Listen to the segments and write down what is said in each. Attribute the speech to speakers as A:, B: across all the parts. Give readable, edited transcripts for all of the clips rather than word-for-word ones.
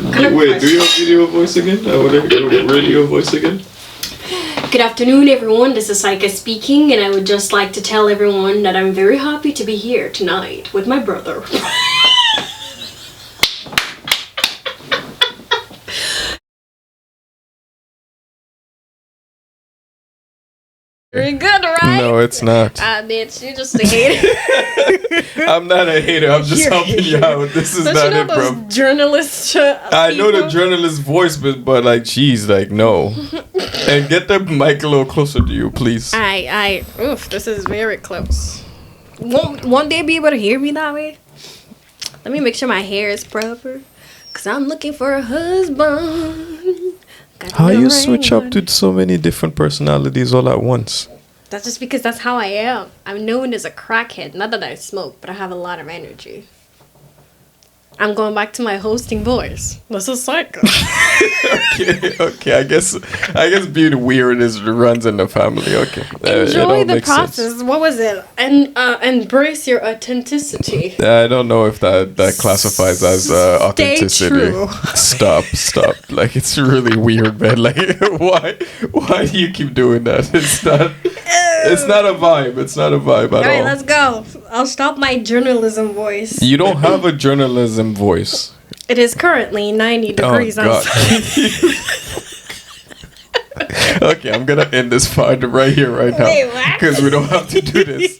A: Wait, do your video voice again? I want to hear your radio voice again.
B: Good afternoon, everyone. This is Saica speaking, and I would just like to tell everyone that I'm very happy to be here tonight with my brother. Very good, right?
A: No, it's not.
B: Bitch, you're just a hater.
A: I'm not a hater. I'm just helping you out. This is not it, bro.
B: Journalist.
A: I know the journalist voice, but like, geez, like, no. And get the mic a little closer to you, please.
B: Oof, this is very close. Won't they be able to hear me that way? Let me make sure my hair is proper. Cause I'm looking for a husband.
A: How you switch up to so many different personalities all at once?
B: That's just because that's how I am. I'm known as a crackhead. Not that I smoke, but I have a lot of energy. I'm going back to my hosting voice. This is Saica.
A: Okay. I guess being weird runs in the family. Okay.
B: Enjoy the process. Sense. What was it? And embrace your authenticity.
A: I don't know if that classifies as authenticity. Stay true. Stop. Like, it's really weird, man. Like, why do you keep doing that? It's not a vibe. It's not a vibe at all.
B: All right, let's go. I'll stop my journalism voice.
A: You don't have a journalism voice.
B: It is currently 90 degrees outside.
A: Okay, I'm gonna end this fight right here, right now, because we don't have to do this.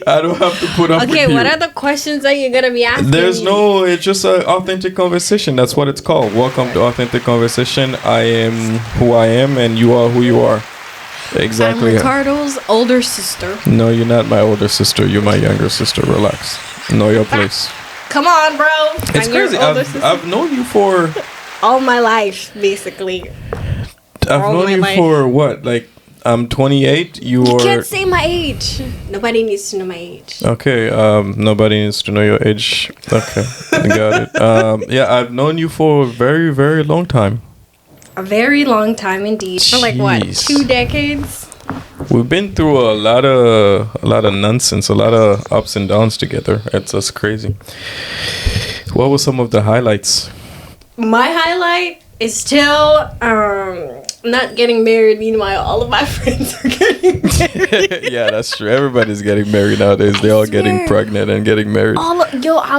A: I don't have to put up with you.
B: Okay, what are the questions that you're gonna be asking?
A: It's just an authentic conversation. That's what it's called. Welcome to Authentic Conversation. I am who I am, and you are who you are. Exactly.
B: I'm Ricardo's older sister.
A: No, you're not my older sister. You're my younger sister. Relax. Know your place.
B: Come on, bro.
A: It's crazy. I've known you for
B: all my life, basically.
A: I've known you for what? Like, I'm 28. You
B: can't say my age. Nobody needs to know my age.
A: Okay. Nobody needs to know your age. Okay, I got it. Yeah, I've known you for a very, very long time.
B: A very long time indeed. For like what? 2 decades.
A: We've been through a lot of nonsense, a lot of ups and downs together. It's just crazy. What were some of the highlights?
B: My highlight is still not getting married. Meanwhile, all of my friends are getting married.
A: Yeah, that's true. Everybody's getting married nowadays. They're all getting pregnant and getting married.
B: I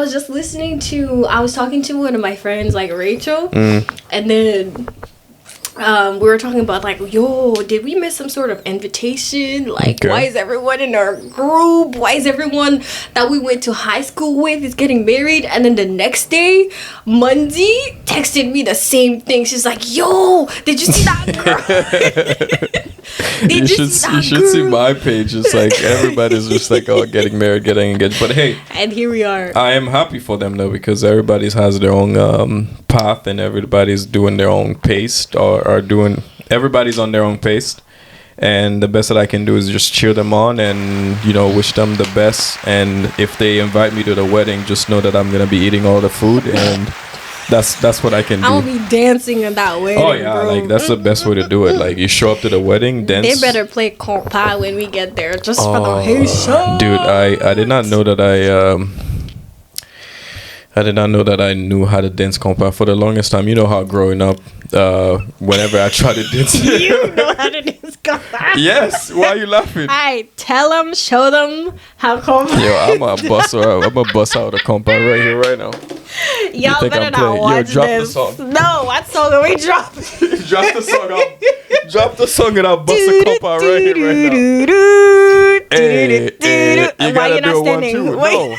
B: was just I was talking to one of my friends, like Rachel, and then we were talking about like, did we miss some sort of invitation? Like, why is everyone in our group? Why is everyone that we went to high school with is getting married? And then the next day, Mundy texted me the same thing. She's like, did you see that girl?
A: You should see my page. It's like everybody's just like, getting married, getting engaged. But hey,
B: and here we are.
A: I am happy for them though, because everybody has their own path and everybody's doing their own pace everybody's on their own pace, and the best that I can do is just cheer them on and wish them the best. And if they invite me to the wedding, just know that I'm gonna be eating all the food, and that's what I can do.
B: I'll be dancing in that wedding.
A: Oh yeah, bro. Like that's the best way to do it. Like, you show up to the wedding, dance.
B: They better play compa when we get there, just for the Haitian.
A: Dude, I did not know that I did not know that I knew how to dance compa for the longest time. You know how growing up, whenever I try to dance.
B: You know how to dance compa?
A: Yes. Why are you laughing?
B: Show them how compa.
A: Yo, I'm a bust out a compa right here, right now.
B: Y'all better not watch
A: drop
B: this.
A: The song.
B: No, what song are we dropping?
A: Drop the song. Drop the song and I'll bust a compa right here, right now. Hey, you gotta do a 1, 2. No.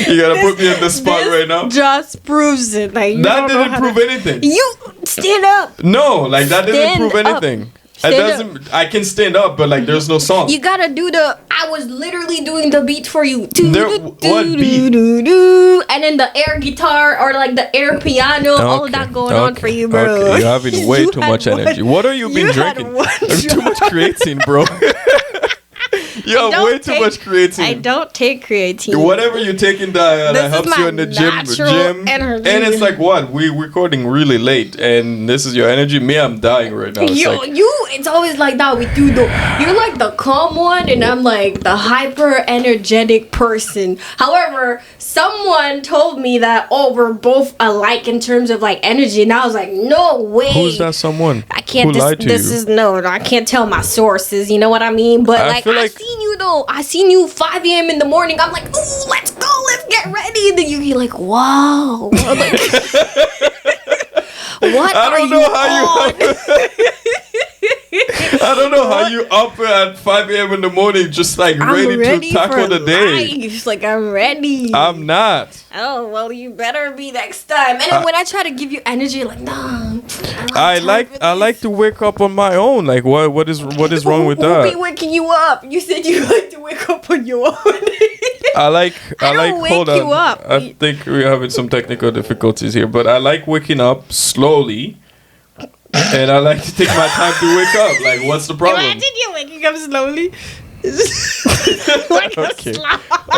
A: You gotta put me in the spot right now.
B: Just proves it. Like,
A: that didn't prove anything.
B: You stand up.
A: No, like that didn't prove anything. I can stand up, but like there's no song.
B: You gotta do I was literally doing the beat for you.
A: What beat?
B: And then the air guitar or like the air piano, all of that going on for you, bro.
A: Okay. You're having way too much energy. What are you been drinking? Too much creatine, bro. You have way too much creatine.
B: I don't take creatine.
A: Whatever you take in that helps you in the gym.
B: Energy.
A: And it's like what? We're recording really late and this is your energy. Me, I'm dying right now.
B: It's always like that with you though. You're like the calm one and I'm like the hyper energetic person. However, someone told me that we're both alike in terms of like energy, and I was like, no way.
A: Who's that someone?
B: I can't. I can't tell my sources. You know what I mean? But I've seen you though. I seen you 5 a.m. in the morning. I'm like, ooh, let's go, let's get ready. And then you're like, wow. I'm like, what? I don't know how you.
A: I don't know how you up at 5 a.m. in the morning just like ready to tackle the day.
B: Life. Like I'm ready.
A: I'm not.
B: Oh well, you better be next time. And then when I try to give you energy, you're like nah.
A: I like to wake up on my own. Like what is wrong with that?
B: Who be waking you up? You said you like to wake up on your own.
A: I like hold on.
B: You up.
A: I think we're having some technical difficulties here, but I like waking up slowly. And I like to take my time to wake up. Like, what's the problem?
B: Imagine you waking up slowly.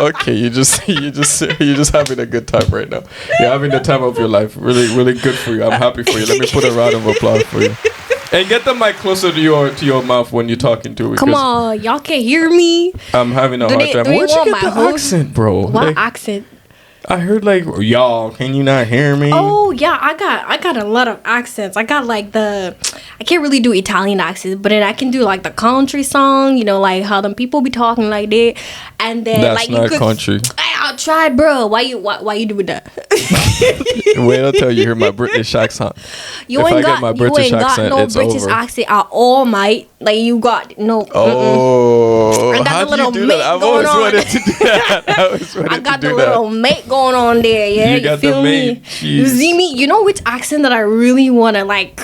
A: Okay, you just having a good time right now. You're having the time of your life. Really, really good for you. I'm happy for you. Let me put a round of applause for you. And get the mic closer to your mouth when you're talking to it.
B: Come on, y'all can't hear me.
A: I'm having a hard time. Where'd you get the accent, bro?
B: What accent?
A: I heard like, y'all, can you not hear me?
B: Oh yeah, I got a lot of accents. I got like I can't really do Italian accents, but then I can do like the country song, you know, like how them people be talking like that. And then
A: that's
B: like
A: not country.
B: I'll try, bro. Why you doing that?
A: Wait until you hear my British accent.
B: You ain't got no British accent at all, mate. Like you got no.
A: Oh,
B: I got the little mate
A: I've
B: going
A: always
B: on.
A: wanted to do that.
B: I got the little mate going on there. Yeah, you feel me? You see me? You know which accent that I really wanna like.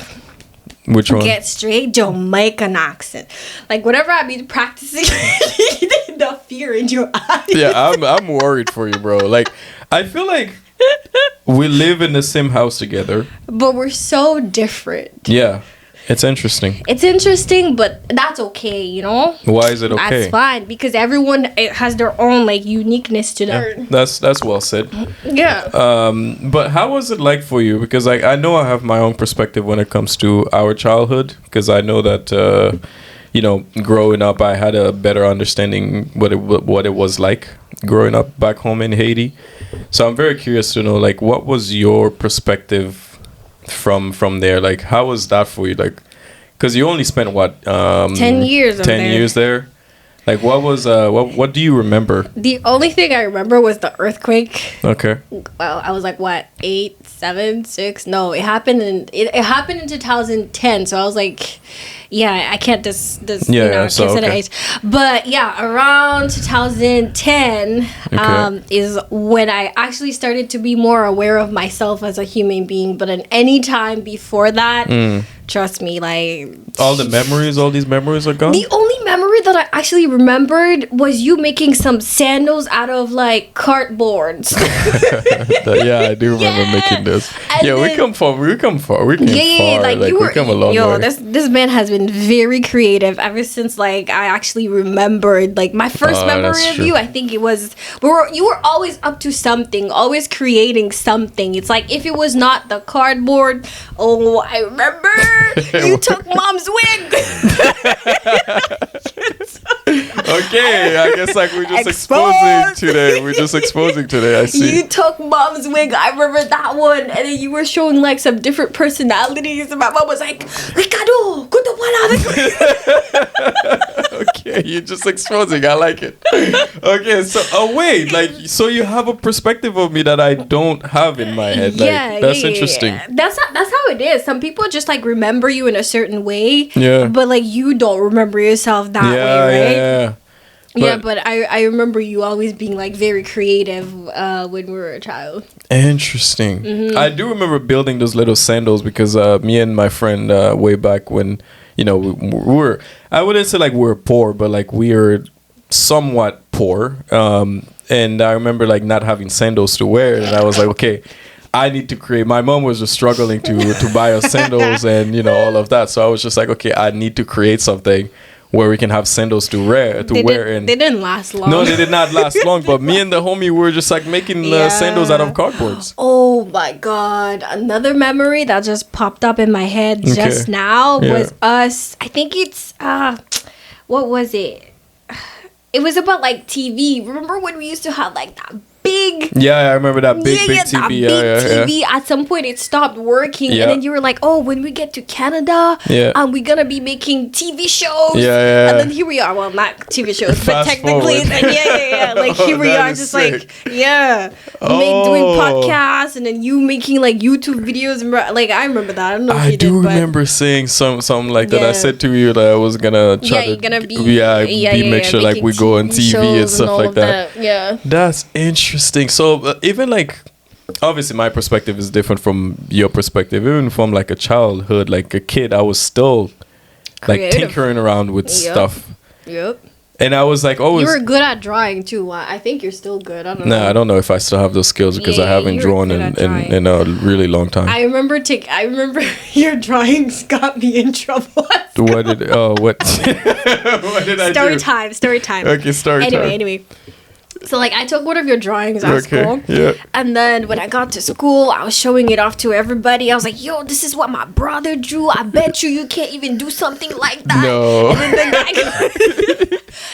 A: Which one?
B: Get straight Jamaican accent. Like whenever I be practicing, the fear in your eyes.
A: Yeah, I'm worried for you, bro. Like I feel like we live in the same house together,
B: but we're so different.
A: Yeah. It's interesting.
B: It's interesting, but that's okay, you know?
A: Why is it okay?
B: That's fine, because everyone has their own, like, uniqueness to them.
A: Yeah, that's well said.
B: Yeah.
A: But how was it like for you? Because like I know I have my own perspective when it comes to our childhood, because I know that, growing up, I had a better understanding what it was like growing up back home in Haiti. So I'm very curious to know, like, what was your perspective from there? Like, how was that for you? Like, because you only spent
B: 10 years
A: 10 years there. Like, what was what do you remember?
B: The only thing I remember was the earthquake.
A: Okay.
B: Well, I was like, what, 8, 7, 6? No, it happened in 2010. So I was like, yeah, I can't can't say the age. But yeah, around 2010 is when I actually started to be more aware of myself as a human being. But in any time before that, trust me, like
A: all these memories are gone.
B: The only memory that I actually remembered was you making some sandals out of like cardboards.
A: Yeah, I do remember making this. Yeah, we come far. We came far. Like we come a long way.
B: This man has been very creative ever since like I actually remembered like my first memory of you. I think it was you were always up to something, always creating something. It's like if it was not the cardboard, I remember you took mom's wig.
A: Okay, I guess like we're just exposing today. I see.
B: You took mom's wig. I remember that one, and then you were showing like some different personalities. And my mom was like, "Ricardo, good one."
A: Okay, you're just exposing. I like it. Okay, so wait, like so you have a perspective of me that I don't have in my head. Like, that's interesting.
B: Yeah. That's how it is. Some people just like remember you in a certain way.
A: Yeah.
B: But like you don't remember yourself that way, right?
A: Yeah.
B: But I remember you always being like very creative when we were a child.
A: Interesting. Mm-hmm. I do remember building those little sandals because me and my friend way back when, we were, I wouldn't say like we're poor, but like we are somewhat poor. And I remember like not having sandals to wear, and I was like, okay, I need to create. My mom was just struggling to buy us sandals and all of that. So I was just like, okay, I need to create something where we can have sandals to wear. And
B: they didn't last long.
A: No, they did not last long. But me and the homie were just like making sandals out of cardboards.
B: Oh my god! Another memory that just popped up in my head just now was us. I think it's what was it? It was about like TV. Remember when we used to have like that big?
A: Yeah, I remember that big TV.
B: That big TV. At some point, it stopped working, and then you were like, "Oh, when we get to Canada, we're gonna be making TV shows."
A: Yeah.
B: And then here we are. Well, not TV shows, but technically, like here we are, just sick. Doing podcasts, and then you making like YouTube videos, and like I remember that. I don't know if you did. I do
A: remember saying something like that. I said to you that I was gonna try make sure like we go on TV and stuff like that.
B: Yeah,
A: that's interesting. So even like, obviously my perspective is different from your perspective. Even from like a childhood, like a kid, I was still like tinkering around with stuff.
B: Yep.
A: And I was like, oh,
B: you were good at drawing too. I think you're still good. I don't know.
A: Nah, I don't know if I still have those skills because I haven't drawn in a really long time.
B: I remember your drawings got me in trouble.
A: What did what did I do?
B: Story time.
A: Okay, story time.
B: Anyway. So, like, I took one of your drawings at school.
A: Yeah.
B: And then when I got to school, I was showing it off to everybody. I was like, yo, this is what my brother drew. I bet you can't even do something like that.
A: No.
B: And then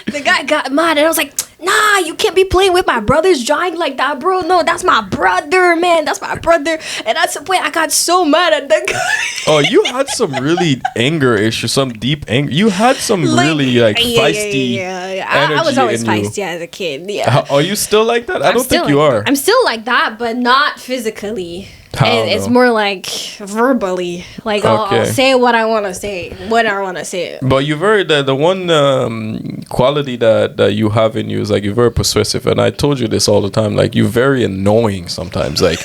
B: the guy got mad. And I was like, nah, you can't be playing with my brother's drawing like that, bro. No, that's my brother, man. That's my brother. And at some point, I got so mad at that guy.
A: Oh, you had some really anger issues, some deep anger. You had some really, feisty energy.
B: I was always feisty as a kid,
A: Are you still like that? I don't think you are.
B: I'm still like that, but not physically. It's more like verbally. Like I'll say what I want to say when I want to say it.
A: But you're very the one quality that you have in you is like you're very persuasive, and I told you this all the time. Like you're very annoying sometimes. Like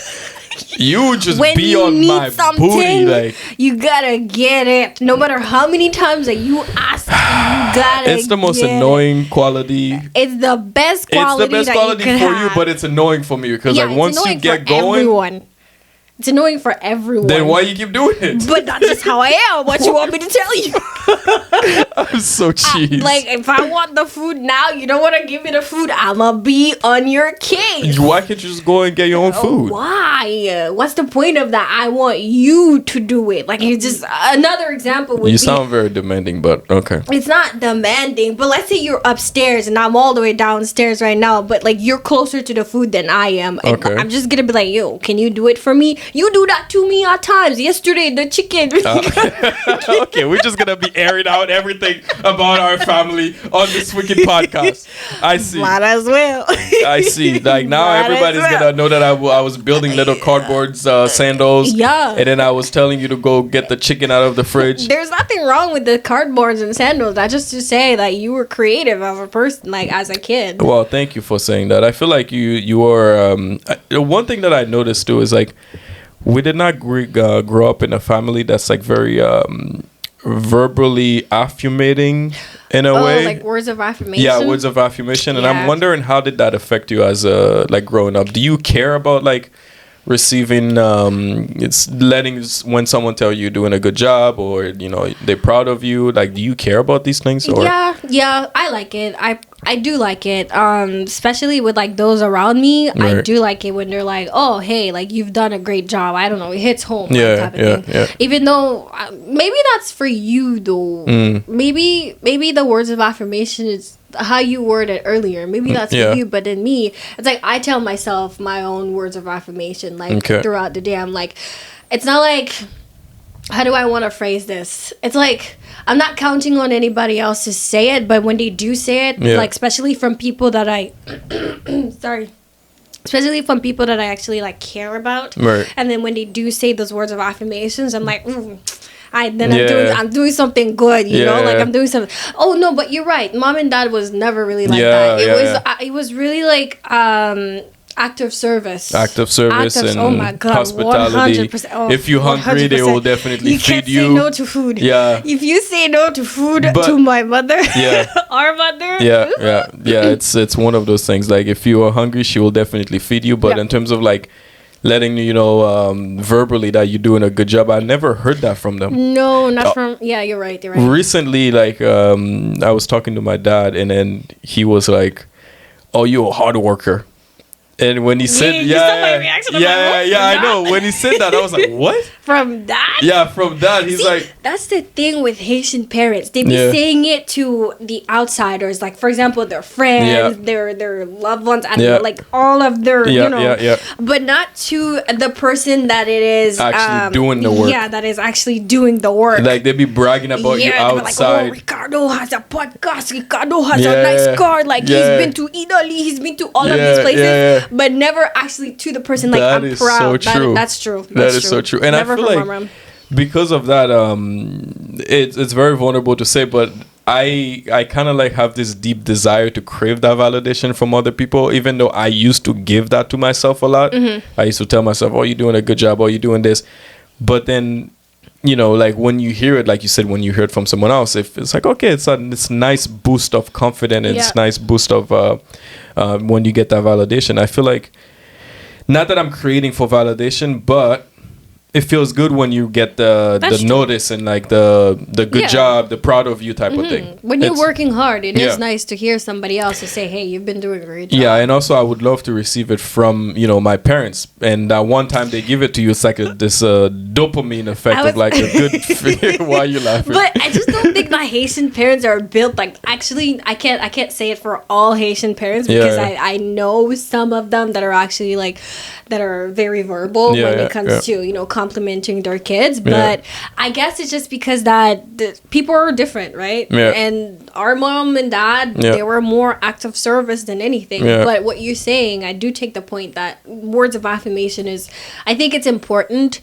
A: you just when be on my booty. Like
B: you gotta get it. No matter how many times that you ask, you gotta.
A: It's the most annoying quality.
B: It's the best quality. It's the best quality
A: for you, but it's annoying for me because like once you get going.
B: Everyone. It's annoying for everyone.
A: Then why you keep doing it?
B: But that's just how I am. What you want me to tell you?
A: I'm so cheese.
B: Like, if I want the food now, you don't want to give me the food, I'ma be on your case.
A: Why can't you just go and get your own food?
B: Why? What's the point of that? I want you to do it. Like, it's just another example would be...
A: You sound very demanding, but okay.
B: It's not demanding, but let's say you're upstairs and I'm all the way downstairs right now, but, like, you're closer to the food than I am. And I'm just gonna be like, yo, can you do it for me? You do that to me at times. Yesterday, the chicken.
A: Okay, we're just gonna be airing out everything about our family on this wicked podcast. I see.
B: Might as well.
A: I see. Like now, everybody's gonna know that I was building little cardboard sandals.
B: Yeah.
A: And then I was telling you to go get the chicken out of the fridge.
B: There's nothing wrong with the cardboards and sandals. That's just to say that you were creative as a person, like as a kid.
A: Well, thank you for saying that. I feel like you are. One thing that I noticed too is like. We did not grow up in a family that's like very verbally affirmating in a way.
B: Like words of affirmation.
A: Yeah, words of affirmation. And I'm wondering how did that affect you as like growing up? Do you care about like receiving it's letting when someone tell you you're doing a good job or you know they're proud of you? Like, do you care about these things? Or?
B: Yeah, I like it. I do like it, especially with like those around me. Right. I do like it when they're like, "Oh, hey, like you've done a great job." I don't know, it hits home. Type of thing. Even though maybe that's for you though. Maybe the words of affirmation is how you worded earlier. Maybe that's for you, but in me, it's like I tell myself my own words of affirmation like throughout the day. I'm like, it's not like. How do I want to phrase this? It's like I'm not counting on anybody else to say it, but when they do say it, like especially from people that especially from people that I actually like care about,
A: right.
B: And then when they do say those words of affirmations, I'm like, I'm doing something good, you know, like I'm doing something. Oh no, but you're right. Mom and dad was never really like that. It was really like act of service and oh my God,
A: hospitality.
B: 100%. Oh,
A: if you're hungry, 100%. They will definitely feed you.
B: You can't say no to food.
A: Yeah.
B: If you say no to food to my mother, our mother.
A: Yeah. It's one of those things. Like if you are hungry, she will definitely feed you. But in terms of like letting you know verbally that you're doing a good job. I never heard that from them.
B: No, not from. Yeah, you're right. You're right.
A: Recently, like I was talking to my dad, and then he was like, "Oh, you're a hard worker." And when he said, I know. When he said that, I was like, what?
B: From that?
A: Yeah, from that. He's like,
B: that's the thing with Haitian parents. They be saying it to the outsiders, like for example, their friends, their loved ones, I don't know, like all of their, but not to the person that it is
A: actually doing the work.
B: Yeah, that is actually doing the work.
A: Like they be bragging about you outside.
B: Like, oh, Ricardo has a podcast. Ricardo has a nice car. Like he's been to Italy. He's been to all of these places. But never actually to the person like
A: that
B: I'm proud.
A: So true.
B: That's true.
A: That is so true. And never I feel like because of that, it's very vulnerable to say, but I kind of like have this deep desire to crave that validation from other people, even though I used to give that to myself a lot. I used to tell myself, oh, you're doing a good job, oh, you're doing this. But then, you know, like when you hear it, like you said, when you hear it from someone else, if it's like, okay, it's a nice boost of confidence, and it's nice boost of when you get that validation. I feel like, not that I'm creating for validation, but it feels good when you get the notice and like the good job, the proud of you type of thing.
B: When you're working hard, it is nice to hear somebody else to say, hey, you've been doing a great job.
A: Yeah, and also I would love to receive it from, you know, my parents. And that one time they give it to you, it's like this dopamine effect of like a good why are you laughing?
B: But I just don't think my Haitian parents are built like, actually, I can't say it for all Haitian parents because I know some of them that are actually like, that are very verbal when it comes to, you know, complimenting their kids. But I guess it's just because that people are different, right? And our mom and dad, they were more acts of service than anything. But what you're saying, I do take the point that words of affirmation is, I think it's important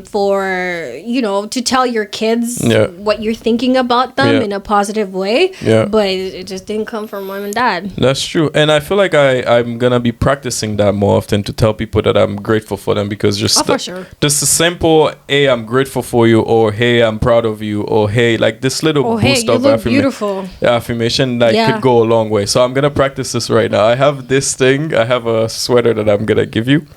B: for, you know, to tell your kids what you're thinking about them in a positive way. But it just didn't come from mom and dad.
A: That's true. And I feel like I'm gonna be practicing that more often, to tell people that I'm grateful for them, because just just a simple, hey, I'm grateful for you, or hey, I'm proud of you, or hey, like this little boost of affirmation like could go a long way. So I'm gonna practice this right now. I have this thing, I have a sweater that I'm gonna give you.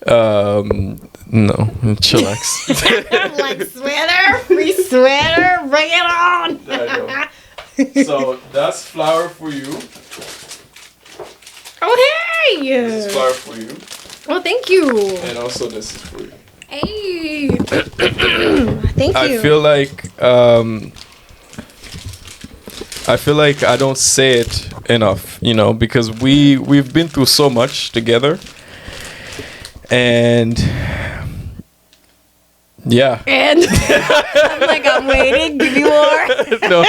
A: No, chillax.
B: I'm like, sweater, free sweater, bring it on.
A: So that's flour for you.
B: Oh, hey!
A: This is flour for you.
B: Oh, thank you.
A: And also this is for you.
B: Hey. Thank you.
A: I feel like I don't say it enough, you know, because we've been through so much together. And I'm like, I'm waiting, give me more. No.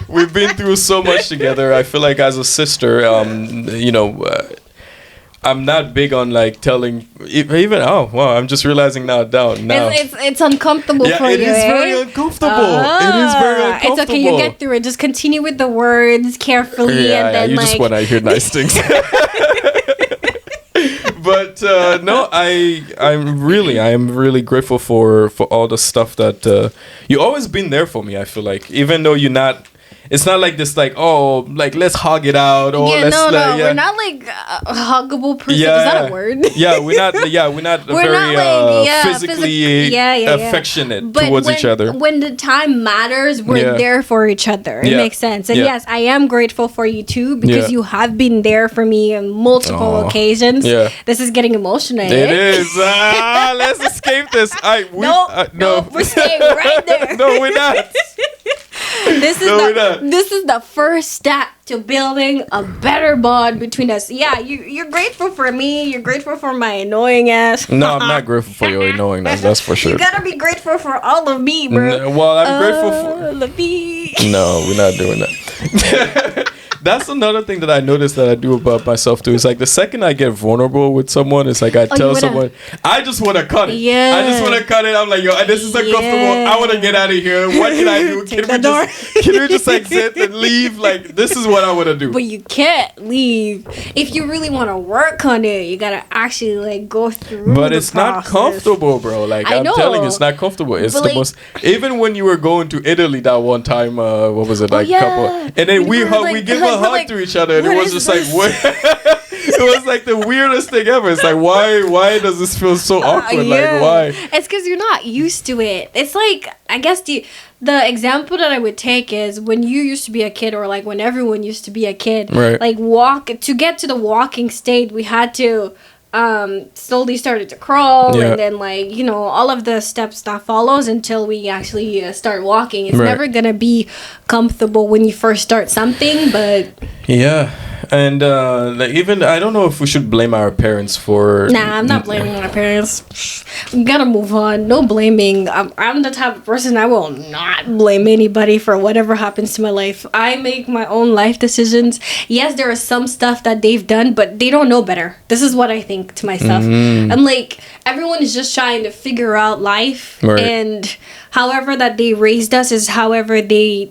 A: We've been through so much together. I feel like as a sister, you know, I'm not big on like telling even. Oh wow! I'm just realizing now.
B: It's uncomfortable for you.
A: It is very uncomfortable. It is very uncomfortable.
B: It's okay. You get through it. Just continue with the words carefully, and then
A: you just want to hear nice things. But no, I am really grateful for all the stuff that you always been there for me. I feel like, even though you're not. It's not like this, like, oh, like, let's hug it out. Or we're
B: not like a huggable person. Is that a word?
A: We're not physically affectionate towards each other.
B: When the time matters, we're there for each other. It makes sense. And yes, I am grateful for you too, because you have been there for me on multiple occasions. This is getting emotional.
A: It is. Let's escape this.
B: No, we're staying right there.
A: No, we're not.
B: This is the first step to building a better bond between us. Yeah, you're grateful for me. You're grateful for my annoying ass.
A: No, I'm not grateful for your annoyingness. That's for sure.
B: You gotta be grateful for all of me, bro.
A: Well, I'm grateful for
B: all of me.
A: No, we're not doing that. That's another thing that I noticed that I do about myself too. It's like the second I get vulnerable with someone, it's like I tell someone, I just want to cut it.
B: Yeah.
A: I just want to cut it. I'm like, yo, this is uncomfortable. I want to get out of here. What can I do? Can we just exit and leave? Like, this is what I want to do.
B: But you can't leave. If you really want to work on it, you got to actually like go through
A: But it's not comfortable, bro. Like, I'm telling you, it's not comfortable. It's the most, even when you were going to Italy that one time, what was it, like couple, and then we give a hug to each other, and it was just like, what? It was like the weirdest thing ever. It's like, why does this feel so awkward? Like, why?
B: It's because you're not used to it. It's like, I guess the example that I would take is when you used to be a kid, or like when everyone used to be a kid,
A: right?
B: Like to get to the walking state, we had to slowly started to crawl, and then like, you know, all of the steps that follows until we actually start walking. It's never gonna be comfortable when you first start something, but
A: yeah. And like, even I don't know if we should blame our parents for.
B: Nah, I'm not blaming our parents. We gotta move on. No blaming. I'm the type of person, I will not blame anybody for whatever happens to my life. I make my own life decisions. Yes, there is some stuff that they've done, but they don't know better. This is what I think to myself. I'm like, everyone is just trying to figure out life, and however that they raised us is however they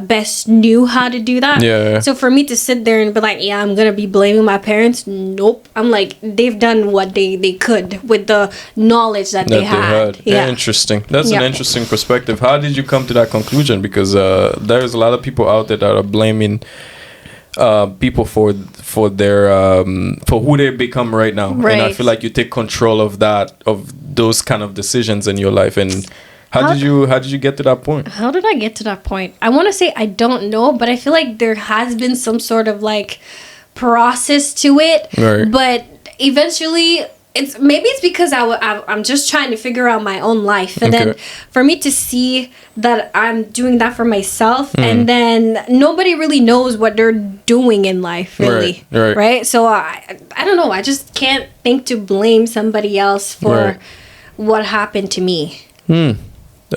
B: best knew how to do that.
A: Yeah.
B: So for me to sit there and be like, yeah, I'm gonna be blaming my parents, nope. I'm like, they've done what they could with the knowledge that they had.
A: Yeah, interesting. That's an interesting perspective. How did you come to that conclusion? Because there's a lot of people out there that are blaming people for their for who they become right now. And I feel like you take control of those kind of decisions in your life. And how did you get to that point? How did
B: I get to that point? I want to say I don't know, but I feel like there has been some sort of like process to it. Right. But eventually, it's because I'm just trying to figure out my own life, and then for me to see that I'm doing that for myself, and then nobody really knows what they're doing in life, really, right? So I don't know. I just can't think to blame somebody else for what happened to me.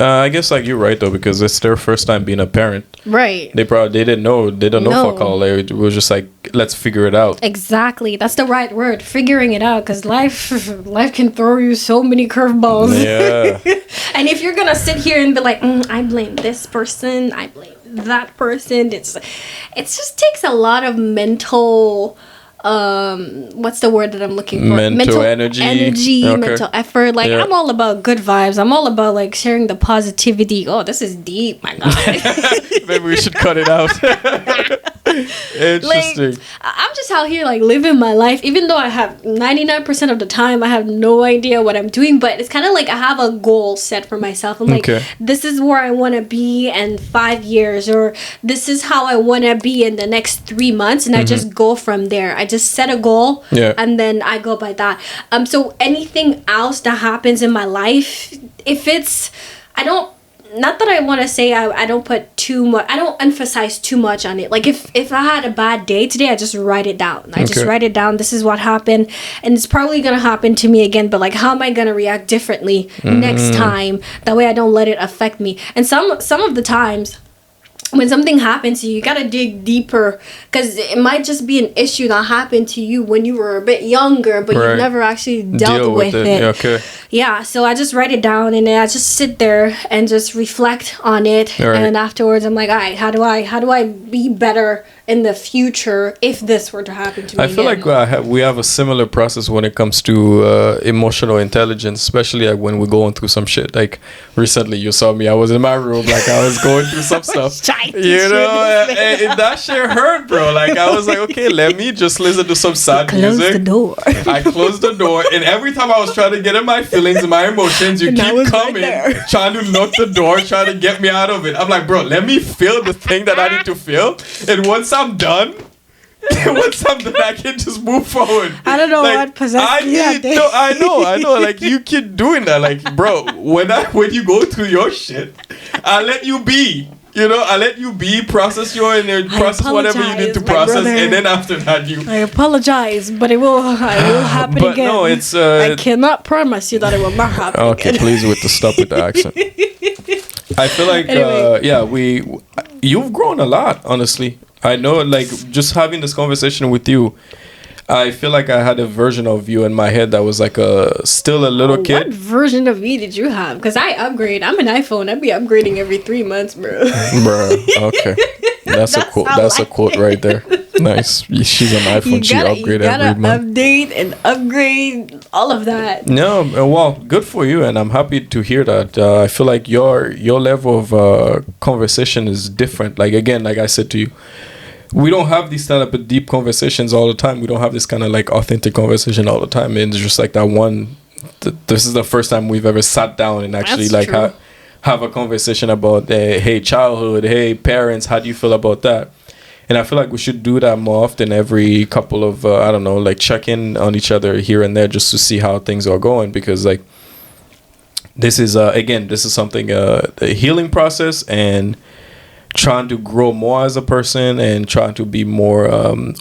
A: I guess like you're right though, because it's their first time being a parent. Right. They didn't know. They don't know fuck all. It was just like, let's figure it out.
B: Exactly. That's the right word. Figuring it out, because life can throw you so many curveballs. Yeah. And if you're gonna sit here and be like, I blame this person, I blame that person, it just takes a lot of mental. What's the word that I'm looking for? Mental energy, mental effort. Like, I'm all about good vibes. I'm all about like sharing the positivity. Oh, this is deep, my God.
A: Maybe we should cut it out. Interesting.
B: Like, I'm just out here like living my life, even though I have 99% of the time I have no idea what I'm doing, but it's kind of like I have a goal set for myself. I'm like, this is where I want to be in 5 years, or this is how I want to be in the next 3 months, and I just go from there. I just set a goal, and then I go by that. So anything else that happens in my life, if it's, not that I want to say I don't put too much, I don't emphasize too much on it. Like if I had a bad day today, I just write it down. I just write it down. This is what happened, and it's probably going to happen to me again, but like, how am I going to react differently next time? That way I don't let it affect me. And some of the times, when something happens to you, you gotta dig deeper, because it might just be an issue that happened to you when you were a bit younger, but you've never actually dealt with it. Yeah, so I just write it down, and I just sit there and just reflect on it, and afterwards I'm like, all right, how do I be better in the future if this were to happen to me?
A: I feel like we have a similar process when it comes to emotional intelligence, especially like when we're going through some shit. Like recently, you saw me. I was in my room, like I was going through some stuff. You know, and that shit hurt, bro. Like I was like, okay, let me just listen to some sad music. Close the door. I closed the door, and every time I was trying to get in my feelings and my emotions, you keep coming, trying to knock the door, trying to get me out of it. I'm like, bro, let me feel the thing that I need to feel, and once I'm done, I can just move forward.
B: I don't know what possessed me that day.
A: No, I know. Like, you keep doing that. Like, bro, when you go through your shit, I let you be. You know, I let you be, process process whatever you need to process, and then after that
B: I apologize, but it will happen
A: but
B: again.
A: No, it's
B: I cannot promise you that it will not happen
A: okay, again. Please stop with the accent. I feel like anyway. You've grown a lot, honestly. I know, like, just having this conversation with you, I feel like I had a version of you in my head that was like still a little kid.
B: What version of me did you have? Because I upgrade. I'm an iPhone. I'd be upgrading every 3 months, bro.
A: Bro, okay. That's a quote. That's a quote right there. Nice. She's an iPhone. She upgrades every month.
B: Update and upgrade, all of that.
A: No, well, good for you, and I'm happy to hear that. I feel like your level of conversation is different. Like, again, like I said to you, we don't have these kind of deep conversations all the time. We don't have this kind of like authentic conversation all the time. And it's just like that one. This is the first time we've ever sat down and actually have a conversation about hey, childhood, hey, parents, how do you feel about that? And I feel like we should do that more often, every couple of I don't know, like check in on each other here and there just to see how things are going, because like this is something a healing process, and trying to grow more as a person and trying to be more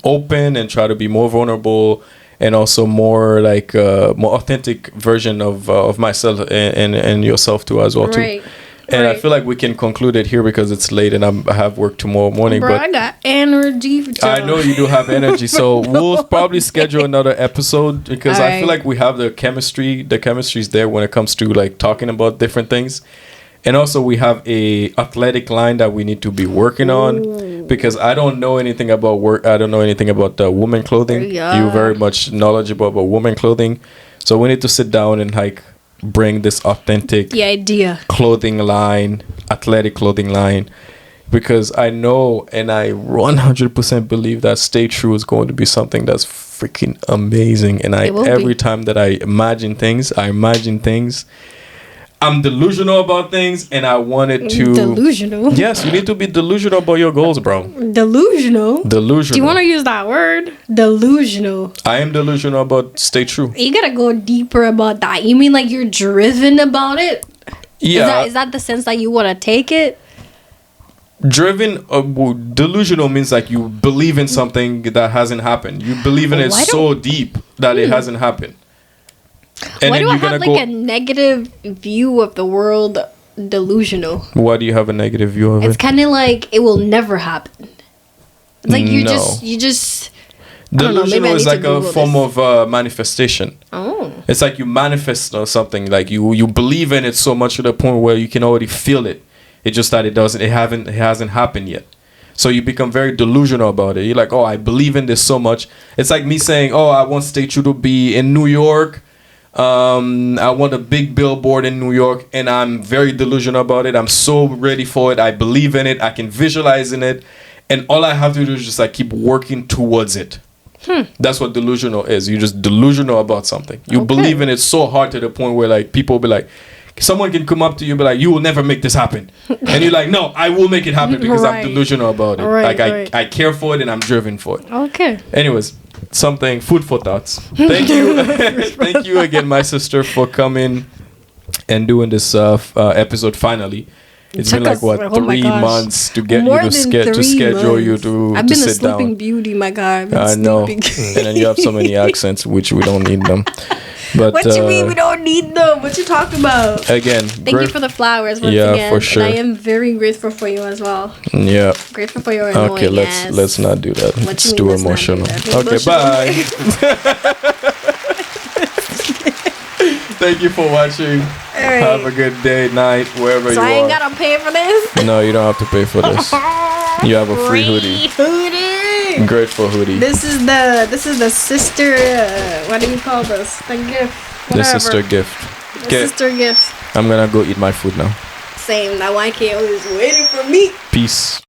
A: open and try to be more vulnerable and also more like more authentic version of myself and yourself too as well too.
B: Right.
A: And
B: right.
A: I feel like we can conclude it here because it's late and I have work tomorrow morning.
B: Bro,
A: but
B: I got energy.
A: I know you do have energy, so we'll probably schedule another episode because I feel like we have the chemistry. The chemistry is there when it comes to like talking about different things. And also we have a athletic line that we need to be working on, because I don't know anything about work. I don't know anything about women clothing.
B: Yeah.
A: You're very much knowledgeable about women clothing. So we need to sit down and like bring this authentic clothing line, athletic clothing line, because I know and I 100% believe that Stay True is going to be something that's freaking amazing. And every time that I imagine things, I'm delusional about things, and I wanted to...
B: Delusional?
A: Yes, you need to be delusional about your goals, bro.
B: Delusional?
A: Delusional.
B: Do you want to use that word? Delusional.
A: I am delusional about Stay True.
B: You gotta go deeper about that. You mean like you're driven about it?
A: Yeah.
B: Is that the sense that you want to take it?
A: Driven, delusional means like you believe in something that hasn't happened. You believe in it so deep that it hasn't happened. And
B: why do I have like a negative view of the world? Delusional.
A: Why do you have a negative view of it?
B: It's kind of like it will never happen. It's like you just.
A: Delusional is like a form of manifestation.
B: Oh.
A: It's like you manifest something, like you believe in it so much to the point where you can already feel it. It's just that it hasn't happened yet. So you become very delusional about it. You're like, oh, I believe in this so much. It's like me saying, oh, I want Stay True to be in New York. I want a big billboard in New York, and I'm very delusional about it. I'm so ready for it. I believe in it. I can visualize in it, and all I have to do is just like keep working towards it. That's what delusional is. You're just delusional about something. You believe in it so hard to the point where like people will be like, someone can come up to you and be like, you will never make this happen, and you're like, no, I will make it happen because I'm delusional about it. I care for it and I'm driven for it.
B: Okay.
A: Anyways, food for thoughts. Thank you. Thank you again, my sister, for coming and doing this episode finally. It's been like 3 months to get you to schedule you to
B: I've been
A: sit
B: a sleeping
A: down.
B: beauty, my God.
A: I know. And then you have so many accents, which we don't need them. But
B: what you mean we don't need them? What you talking about?
A: Again,
B: thank you for the flowers once again.
A: For sure.
B: And I am very grateful for you as well.
A: Yeah.
B: Grateful for your annoying
A: Okay, let's not do that. It's too emotional. Okay, bye. Thank you for watching. Right. Have a good day, night, wherever you are.
B: So I ain't gotta pay for this?
A: No, you don't have to pay for this. You have a free hoodie. Grateful hoodie.
B: This is the sister. What do you call this? The gift. Whatever.
A: The sister gift.
B: The sister gift.
A: I'm gonna go eat my food now.
B: Same. That YK is waiting for me.
A: Peace.